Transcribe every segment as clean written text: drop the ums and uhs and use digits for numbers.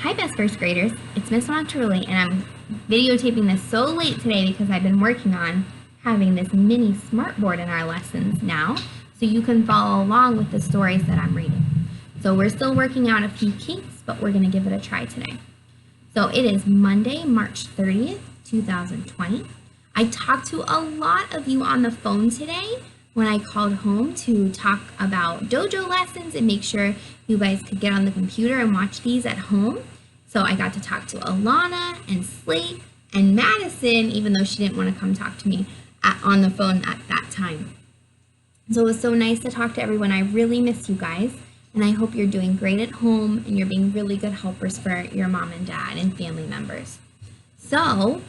Hi, best first graders. It's Miss Monterley, and I'm videotaping this so late today because I've been working on having this mini smartboard in our lessons now, so you can follow along with the stories that I'm reading. So we're still working out a few kinks, but we're going to give it a try today. So it is Monday, March 30th, 2020. I talked to a lot of you on the phone today when I called home to talk about dojo lessons and make sure you guys could get on the computer and watch these at home. So I got to talk to Alana and Slate and Madison, even though she didn't want to come talk to me on the phone at that time. So it was so nice to talk to everyone. I really miss you guys, and I hope you're doing great at home and you're being really good helpers for your mom and dad and family members. So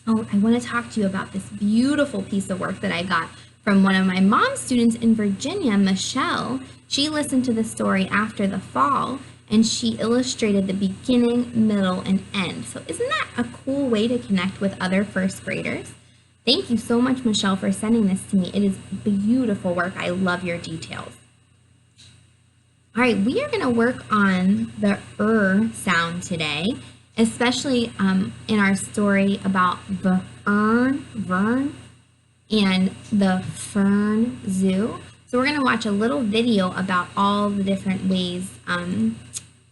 I want to talk to you about this beautiful piece of work that I got from one of my mom's students in Virginia, Michelle. She listened to the story After the Fall, and she illustrated the beginning, middle, and end. So isn't that a cool way to connect with other first graders? Thank you so much, Michelle, for sending this to me. It is beautiful work. I love your details. All right, we are going to work on the sound today, especially in our story about the Vern, and the Fern Zoo. So we're going to watch a little video about all the different ways,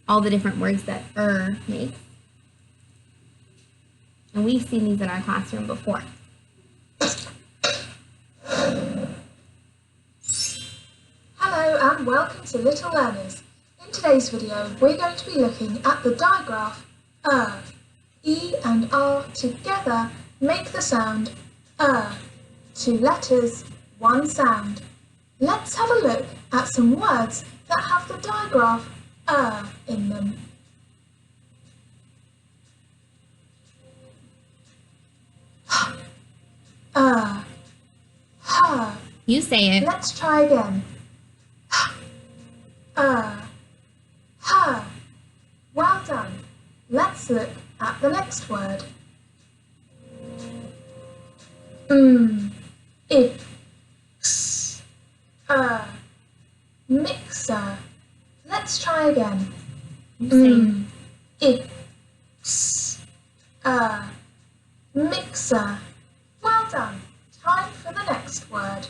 all the different words that makes. And we've seen these in our classroom before. Hello and welcome to Little Learners. In today's video, we're going to be looking at the digraph E and R together make the sound 2 letters, 1 sound. Let's have a look at some words that have the digraph in them. Her. You say it. Let's try again. Her. Well done. Let's look at the next word. Mixer. Let's try again. Mixer. Well done. Time for the next word.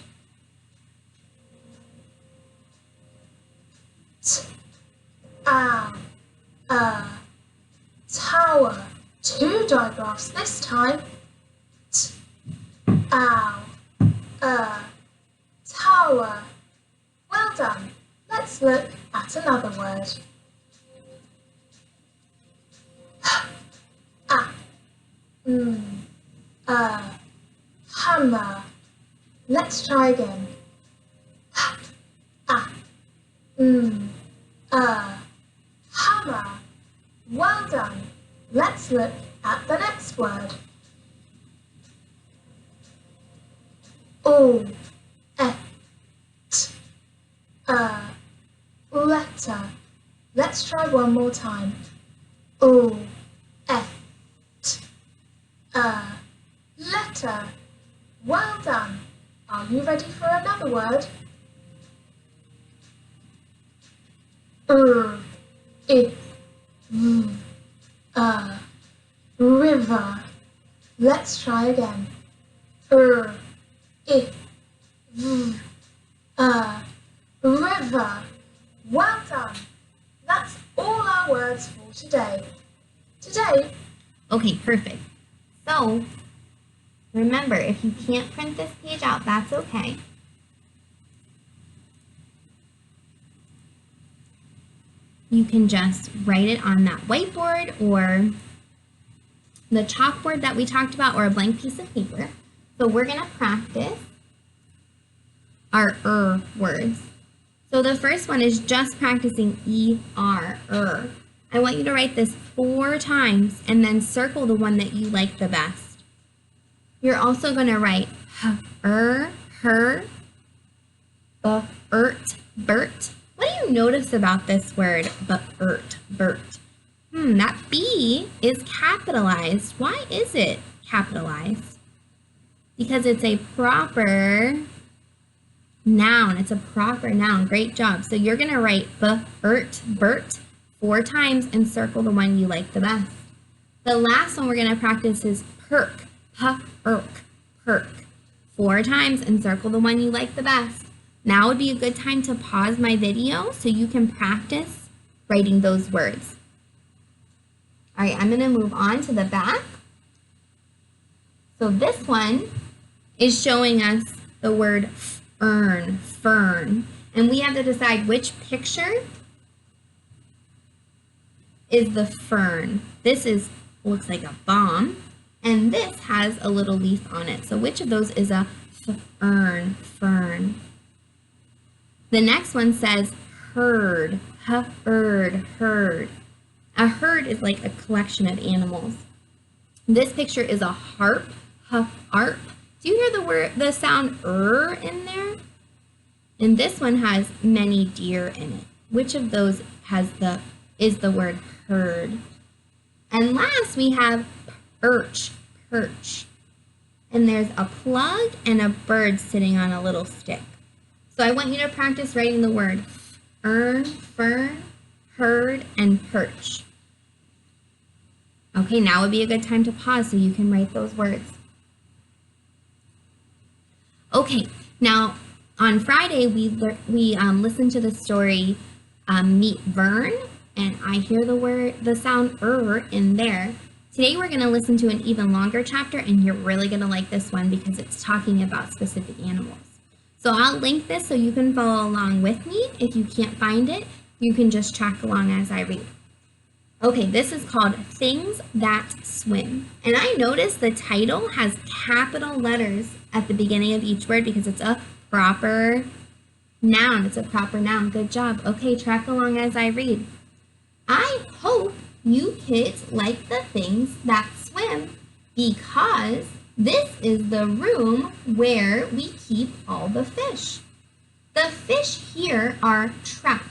Tower. 2 digraphs this time. Tower. Well done. Let's look at another word. Hammer. Let's try again. Hammer. Well done. Let's look at the next word. Letter. Let's try one more time. Letter. Well done. Are you ready for another word? River. Let's try again. River. Well done. That's all our words for today. Okay, perfect. So remember, if you can't print this page out, that's okay. You can just write it on that whiteboard or the chalkboard that we talked about, or a blank piece of paper. So we're going to practice our words. So the first one is just practicing E-R. I want you to write this 4 times and then circle the one that you like the best. You're also going to write her, bert. What do you notice about this word, bert? That B is capitalized. Why is it capitalized? Because it's a proper noun. It's a proper noun. Great job. So you're going to write Bert 4 times and circle the one you like the best. The last one we're going to practice is perk. Perk. 4 times and circle the one you like the best. Now would be a good time to pause my video so you can practice writing those words. All right, I'm going to move on to the back. So this one is showing us the word fern. And we have to decide which picture is the fern. This looks like a bomb, and this has a little leaf on it. So which of those is a fern? The next one says herd. Herd. A herd is like a collection of animals. This picture is a harp. Harp. Do you hear the sound in there? And this one has many deer in it. Which of those is the word herd? And last we have perch. And there's a plug and a bird sitting on a little stick. So I want you to practice writing the word fern, herd, and perch. Okay, now would be a good time to pause so you can write those words. Okay, now on Friday we listened to the story Meet Vern, and I hear the sound in there. Today we're going to listen to an even longer chapter, and you're really going to like this one because it's talking about specific animals. So I'll link this so you can follow along with me. If you can't find it, you can just track along as I read. Okay, this is called Things That Swim. And I noticed the title has capital letters at the beginning of each word because it's a proper noun. It's a proper noun. Good job. Okay, track along as I read. I hope you kids like the things that swim because this is the room where we keep all the fish. The fish here are trout.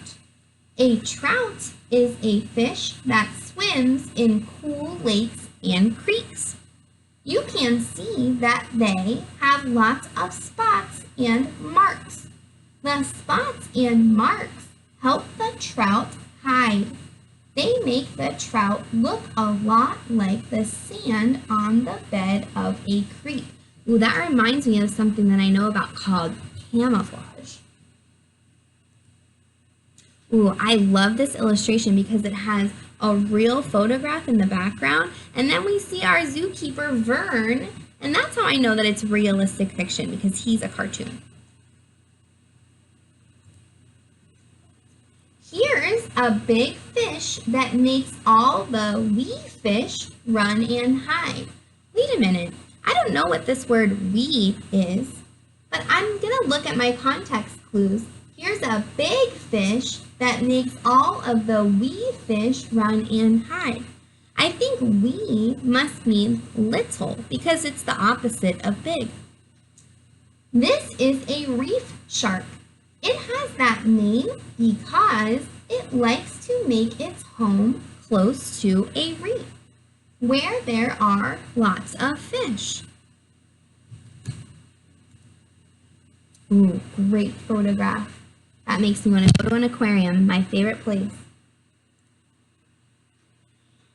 A trout is a fish that swims in cool lakes and creeks. You can see that they have lots of spots and marks. The spots and marks help the trout hide. They make the trout look a lot like the sand on the bed of a creek. Ooh, that reminds me of something that I know about called camouflage. Ooh, I love this illustration because it has a real photograph in the background, and then we see our zookeeper, Vern, and that's how I know that it's realistic fiction because he's a cartoon. Here's a big fish that makes all the wee fish run and hide. Wait a minute, I don't know what this word wee is, but I'm gonna look at my context clues. Here's a big fish that makes all of the wee fish run and hide. I think wee must mean little because it's the opposite of big. This is a reef shark. It has that name because it likes to make its home close to a reef where there are lots of fish. Ooh, great photograph. That makes me want to go to an aquarium, my favorite place.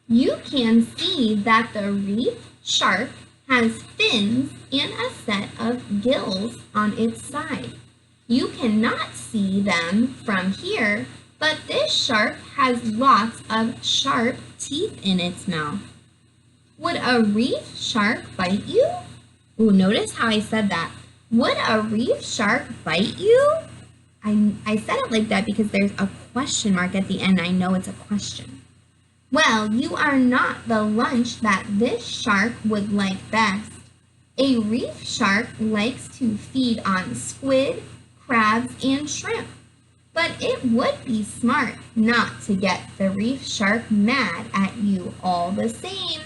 You can see that the reef shark has fins and a set of gills on its side. You cannot see them from here, but this shark has lots of sharp teeth in its mouth. Would a reef shark bite you? Ooh, notice how I said that. Would a reef shark bite you? I said it like that because there's a question mark at the end. I know it's a question. Well, you are not the lunch that this shark would like best. A reef shark likes to feed on squid, crabs, and shrimp. But it would be smart not to get the reef shark mad at you all the same.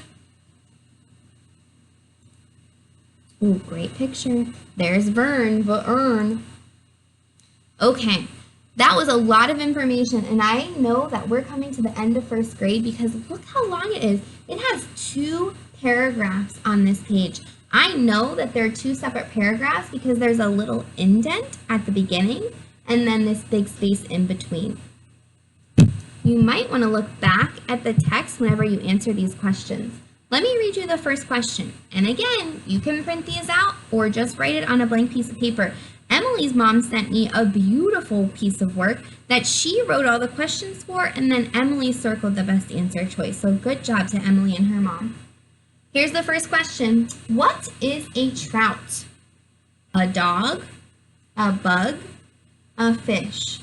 Ooh, great picture. There's Vern. Okay, that was a lot of information, and I know that we're coming to the end of first grade because look how long it is. It has 2 paragraphs on this page. I know that there are two separate paragraphs because there's a little indent at the beginning and then this big space in between. You might want to look back at the text whenever you answer these questions. Let me read you the first question. And again, you can print these out or just write it on a blank piece of paper. Emily's mom sent me a beautiful piece of work that she wrote all the questions for, and then Emily circled the best answer choice. So good job to Emily and her mom. Here's the first question. What is a trout? A dog? A bug? A fish?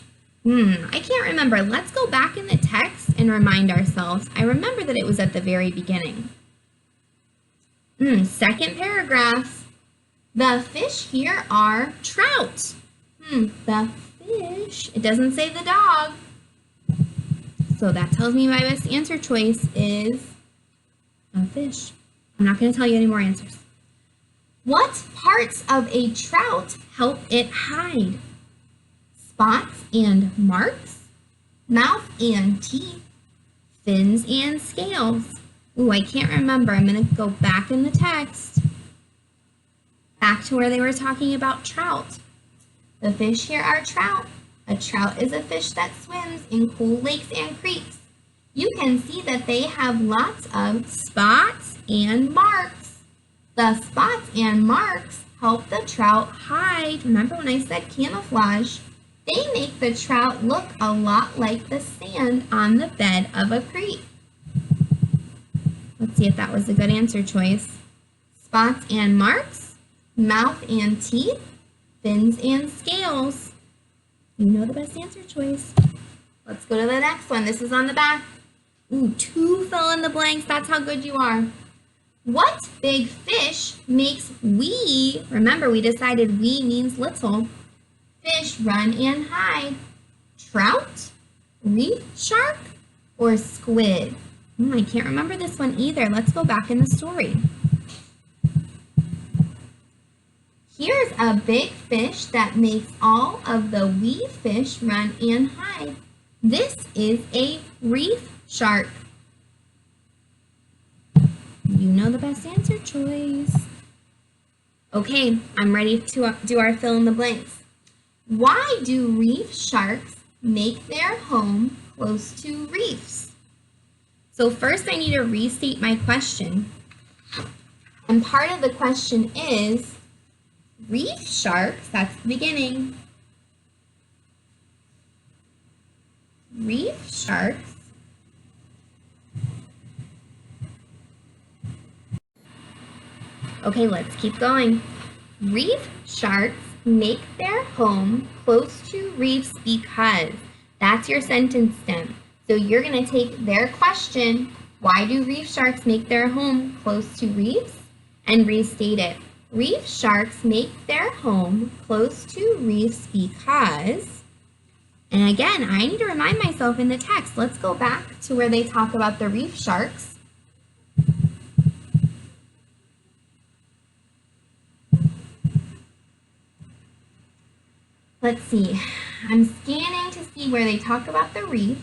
I can't remember. Let's go back in the text and remind ourselves. I remember that it was at the very beginning. Second paragraph. The fish here are trout. The fish. It doesn't say the dog. So that tells me my best answer choice is a fish. I'm not going to tell you any more answers. What parts of a trout help it hide? Spots and marks, mouth and teeth, fins and scales. Ooh, I can't remember. I'm going to go back in the text. Back to where they were talking about trout. The fish here are trout. A trout is a fish that swims in cool lakes and creeks. You can see that they have lots of spots and marks. The spots and marks help the trout hide. Remember when I said camouflage? They make the trout look a lot like the sand on the bed of a creek. Let's see if that was a good answer choice. Spots and marks, mouth and teeth, fins and scales. You know the best answer choice. Let's go to the next one. This is on the back. Ooh, 2 fill in the blanks. That's how good you are. What big fish makes we, remember we decided we means little, fish run and hide? Trout, reef shark, or squid? I can't remember this one either. Let's go back in the story. Here's a big fish that makes all of the wee fish run and hide. This is a reef shark. You know the best answer choice. Okay, I'm ready to do our fill in the blanks. Why do reef sharks make their home close to reefs? So first I need to restate my question. And part of the question is, reef sharks, that's the beginning. Reef sharks Okay, let's keep going. Reef sharks make their home close to reefs because. That's your sentence stem. So you're going to take their question, why do reef sharks make their home close to reefs? And restate it. Reef sharks make their home close to reefs because. And again, I need to remind myself in the text. Let's go back to where they talk about the reef sharks. Let's see, I'm scanning to see where they talk about the reef.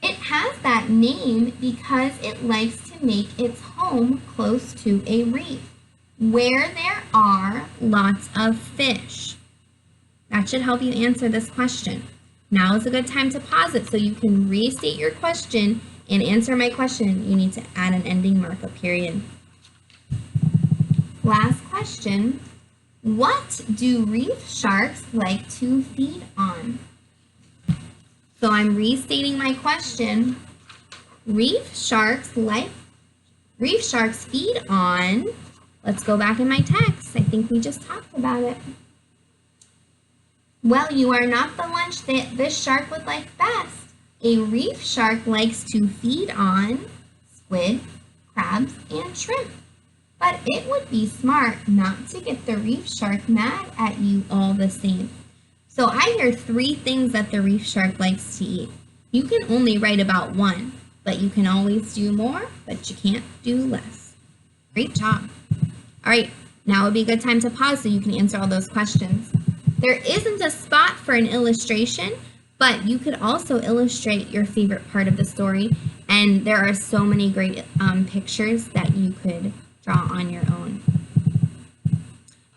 It has that name because it likes to make its home close to a reef, where there are lots of fish. That should help you answer this question. Now is a good time to pause it so you can restate your question and answer my question. You need to add an ending mark, a period. Last question. What do reef sharks like to feed on? So I'm restating my question. Reef sharks feed on, let's go back in my text. I think we just talked about it. Well, you are not the lunch that this shark would like best. A reef shark likes to feed on squid, crabs, and shrimp. But it would be smart not to get the reef shark mad at you all the same. So I hear 3 things that the reef shark likes to eat. You can only write about 1, but you can always do more, but you can't do less. Great job. All right, now would be a good time to pause so you can answer all those questions. There isn't a spot for an illustration, but you could also illustrate your favorite part of the story, and there are so many great pictures that you could draw on your own.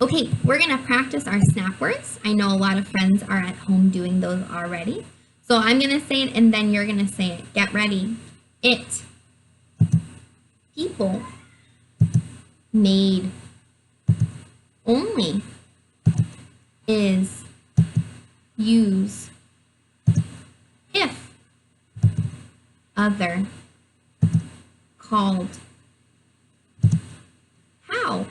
Okay, we're going to practice our snap words. I know a lot of friends are at home doing those already. So I'm going to say it and then you're going to say it. Get ready. It. People. Made. Only. Is. Use. If. Other. Called. How.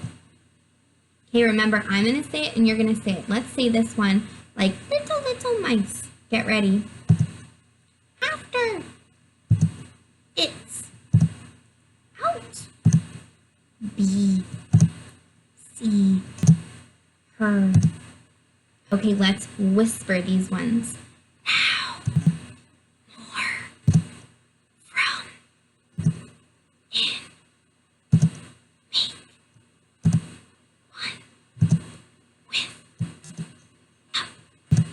Okay, remember, I'm going to say it and you're going to say it. Let's say this one like little mice. Get ready. After. It's. Out. Be. See. Her. Okay, let's whisper these ones. Now. More. From. In. Make. One. With. Up. The.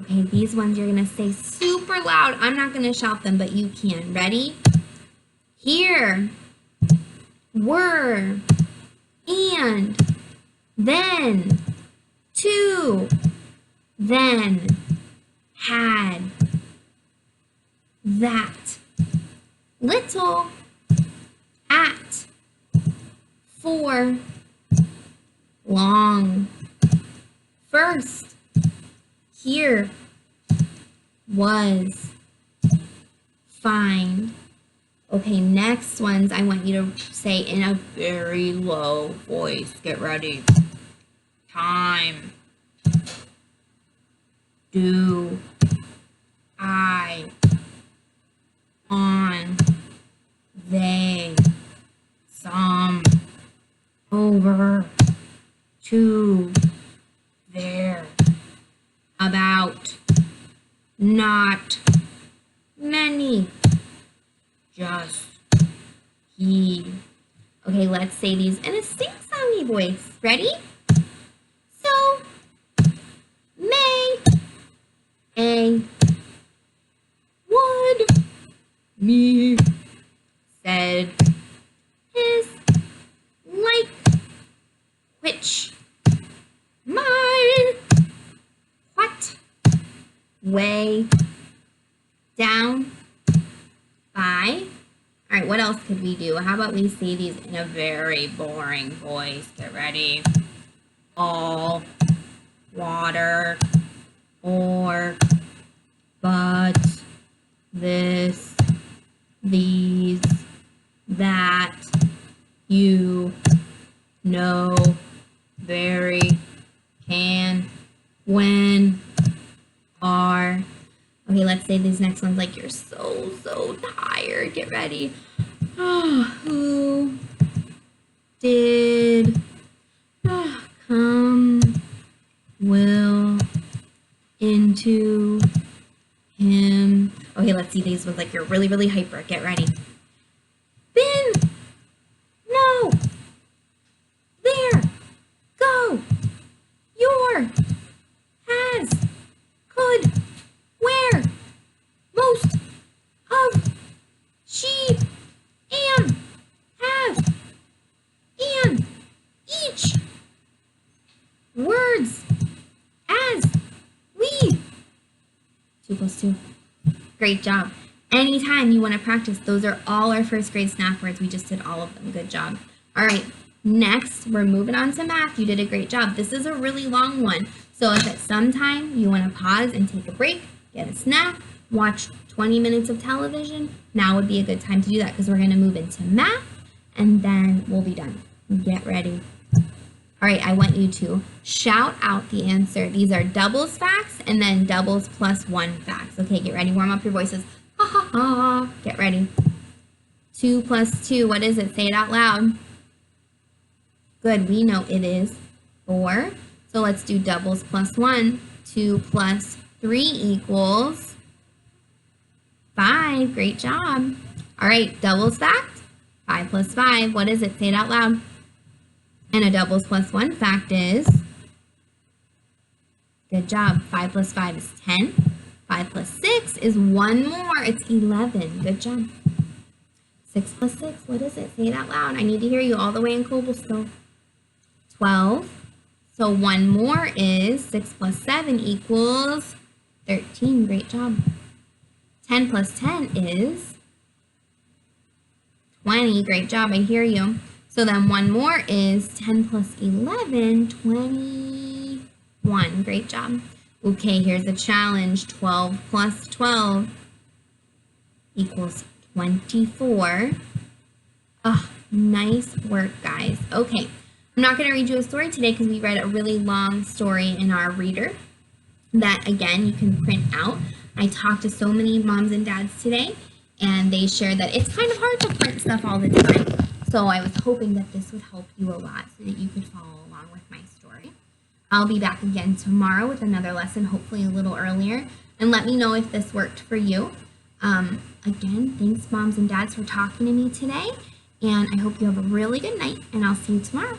Okay, these ones you're going to say super loud. I'm not going to shout them, but you can. Ready? Here. Were. And. Then. To. Then. Had. That. Little. At. For. Long. First. Here. Was. Find. Okay, next ones I want you to say in a very low voice. Get ready. Time. Do. I. On. They. Some. Over. To. There. About. Not. Many. Just. He. Okay, let's say these in a sing-songy voice. Ready? So. May. A. Would. Me. Said. Is. Like. Which. My. What. Way. Down. By. All right, what else could we do? How about we say these in a very boring voice? Get ready. All. Water. Or. But. This. These. That. You. No. Very. Can. When. Are. Okay, let's say these next ones like you're so tired. Get ready. Who did come will into him. Okay, let's see these ones like you're really hyper. Get ready. Been. No. There. Go. Your. Has. Could. Where. Most. Of. She. Am. Have. And. Each. Words. As. We. 2 + 2. Great job. Anytime you want to practice, those are all our first grade snap words. We just did all of them. Good job. All right. Next, we're moving on to math. You did a great job. This is a really long one. So if at some time you want to pause and take a break, get a snack, watch 20 minutes of television, now would be a good time to do that because we're going to move into math and then we'll be done. Get ready. All right, I want you to shout out the answer. These are doubles facts and then doubles plus 1 facts. Okay, get ready. Warm up your voices. Ha ha ha. Get ready. 2 + 2. What is it? Say it out loud. Good. We know it is 4. So let's do doubles plus 1. 2 + 3 equals 5. Great job. All right, doubles fact. 5 + 5. What is it? Say it out loud. And a doubles plus 1 fact is, good job, 5 + 5 is 10. 5 + 6 is 1 more. It's 11. Good job. 6 + 6, what is it? Say it out loud. I need to hear you all the way in Cobblestone. 12. So one more is 6 plus 7 equals 13. Great job. 10 plus 10 is 20. Great job. I hear you. So then one more is 10 plus 11, 21. Great job. Okay, here's a challenge. 12 plus 12 equals 24. Oh, nice work, guys. Okay, I'm not going to read you a story today because we read a really long story in our reader that, again, you can print out. I talked to so many moms and dads today, and they shared that it's kind of hard to print stuff all the time. So I was hoping that this would help you a lot so that you could follow along with my story. I'll be back again tomorrow with another lesson, hopefully a little earlier, and let me know if this worked for you. Again, thanks moms and dads for talking to me today, and I hope you have a really good night, and I'll see you tomorrow.